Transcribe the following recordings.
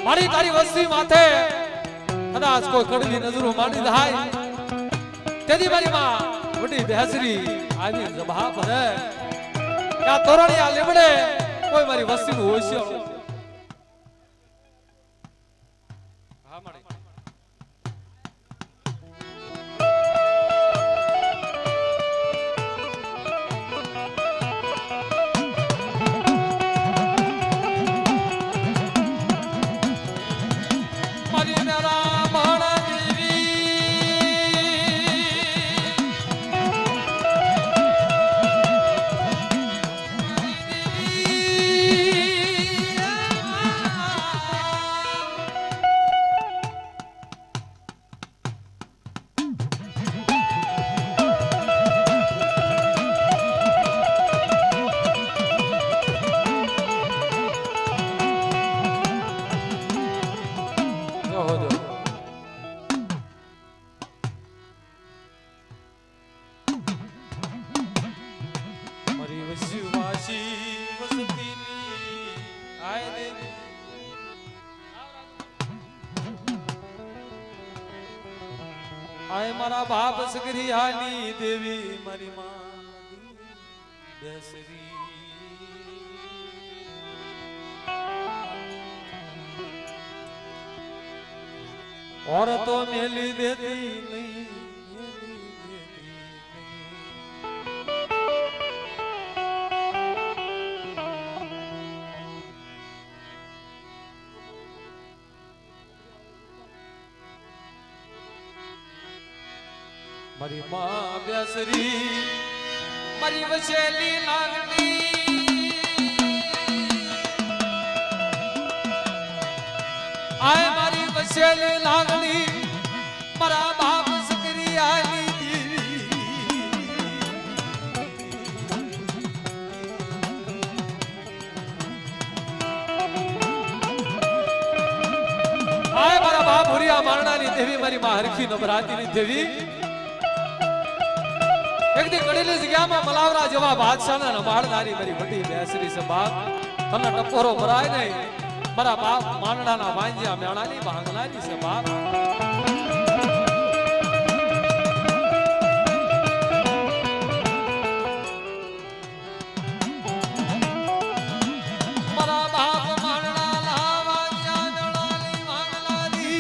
મારી તારી વસ્તી માથે કદાચ કોઈ કડવી નજરો માંડી જાય તેથી મારી માં વડી બેસરી આવી જભા ભરે આ તોરણિયા લીમડે કોઈ મારી વસ્તીનું હોશિયાર હા મારી आए मारा बाप सगरियानी देवी मारी मां बेसरी और तो मेली देती नहीं મારી માં બેસરી મારી વસેલી લાગણી આય મારી વસેલી લાગણી મારા બાપ સકરિયાની આય મારા બાપ ભુરિયા મારણાની દેવી મારી માં હરખી નવરાત્રીની દેવી एक दिन कड़ेली जगह में मलावरा जवा बादशाह ने नमाड़नारी मेरी बड़ी बेसरी से बात तने टपोरो मराय नहीं मरा बाप मानड़ा ना वांजिया म्याणानी भांगनारी से बात मरा बाप मानड़ा ला वांजिया म्याणानी भांगनारी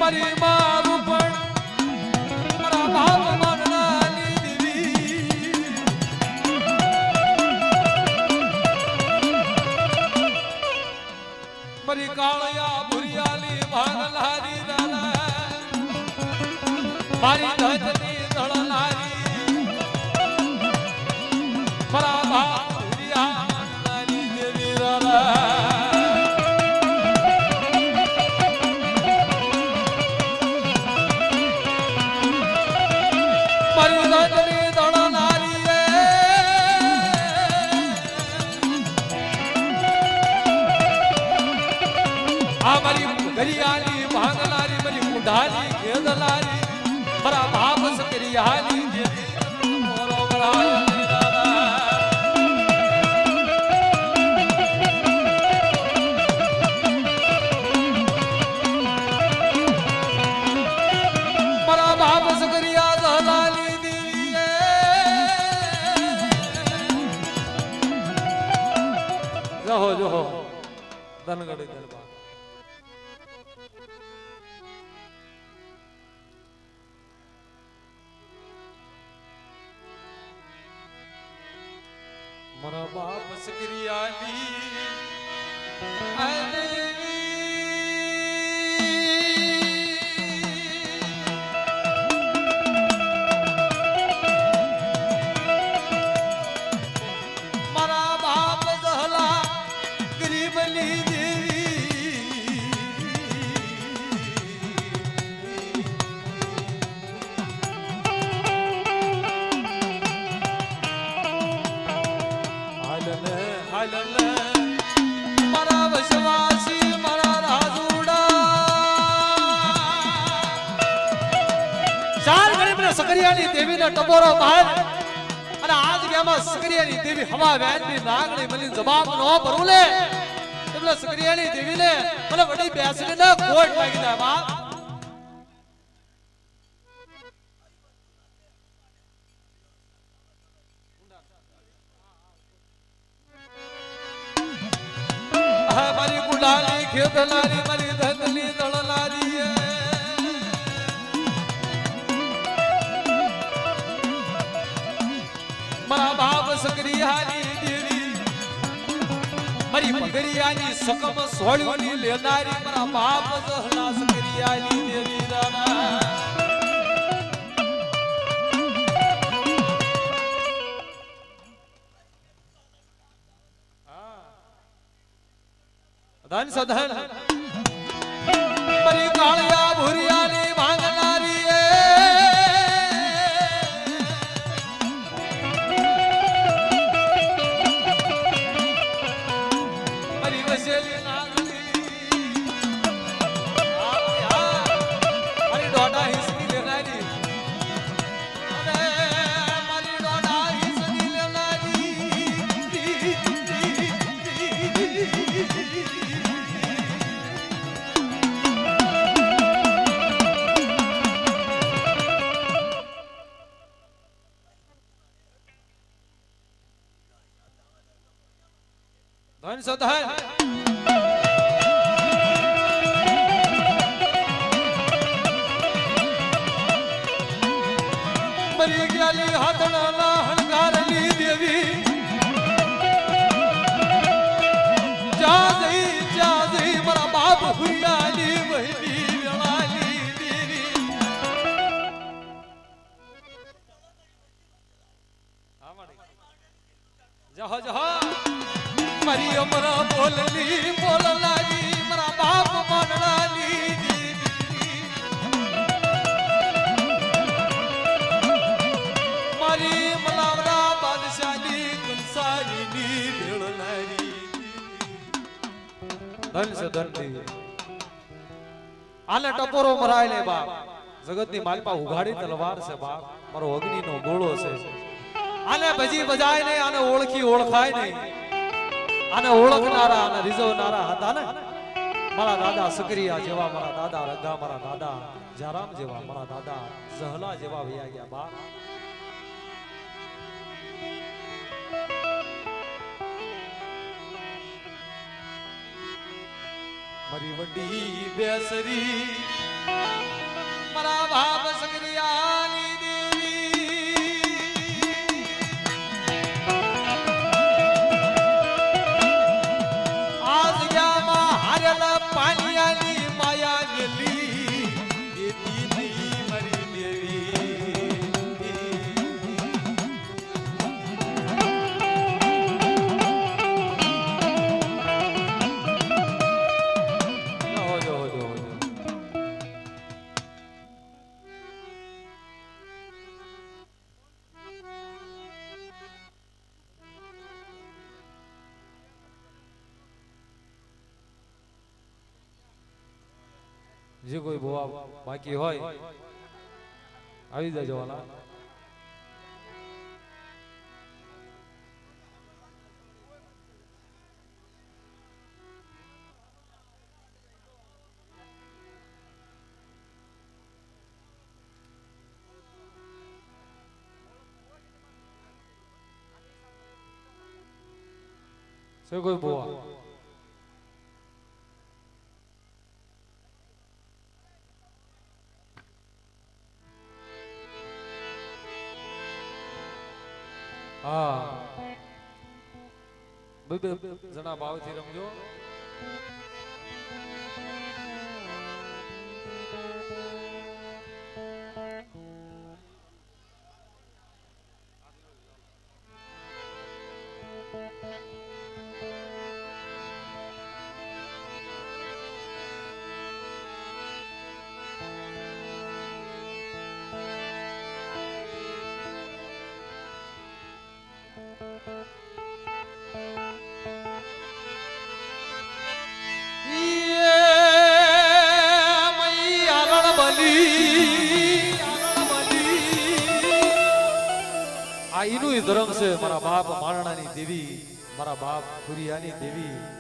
મારી મારું પણ મારા બાપ માનનાની દેવી મારી કાળિયા ભુરિયાલી ભાગલારી દાદા મારી ધજની દળનારી મારા બાપ ભુરિયા માનનાની દેવી દાદા गरियाली भांगलारी मरी मुंडाली गेदलारी मरा बाप सकरियाली मोरो बराय मरा बाप सकरिया दलाली देवी जहो जहो धनगढ़ दरबार મારા બાપ સક્રિયાની મારા બાપ જહલા ગરીબલી દેવી હાલને મારા વસવાસી મારા રાજુડા ચાર ગરીબને સકરિયાની દેવીને ટપોરો માર અને આ જગ્યામાં સકરિયાની દેવી હવા વેચની નાગણી મળી જવાબ ન ભરું લે એટલે સકરિયાની દેવીને મને વડી બેસીને ના કોટ લાગી જાય બાપ મારી ગુલાલી ખેતલારી મારી ધંધલી દળલારી મારા બાપ સકરિયાની દેવી મારી પગરિયાની સકમ સોળ્યોની લેનારી મારા બાપ જહલા સકરિયાની દેવી દાના ધન સધન મારી કાળિયા ભુરિયાની માંગનારી મારી વસેલી નાગણી મારી ડોડા હિસની લેનારી મારી ડોડા હિસની લેનારી ધન સધન મરી ગયાલી હાથણા હણગારલી દેવી જા જઈ મારા બાપ ભુરિયાની વહી વેળાલી દેવી જહ જહ મારી અમરા બોલલી બોલલાલી મારા બાપ માનલાલી મારી મલાવરા બાદશાહની કંસારીની ભેળલારી ધન સે ધન દી આલે ટપોરો મરાય લે બાપ જગતની માલપા ઉઘાડી તલવાર છે બાપ મારો અગ્નિનો ગોળો છે આને ભજી બજાય ને આને ઓળખી ઓળખાય નહીં આને ઓળખનારા અને રીઝવનારા હતા ને મારા દાદા સકરિયા જેવા મારા દાદા રગા મારા દાદા જારામ જેવા મારા દાદા જહલા જેવા વયા ગયા બાપ મારી વડી બેસરી મારા બાપ સકરિયાની પાલિયાની માયા ગેલી દેતી નહીં મારી દેવી જે કોઈ ભવા બાકી હોય આવી જજો વાલા છે કોઈ ભવા હા બે જણા ભાવથી રમજો. આ ઈનું ધર્મ છે. મારા બાપ મારણાની દેવી, મારા બાપ ખુરિયાની દેવી.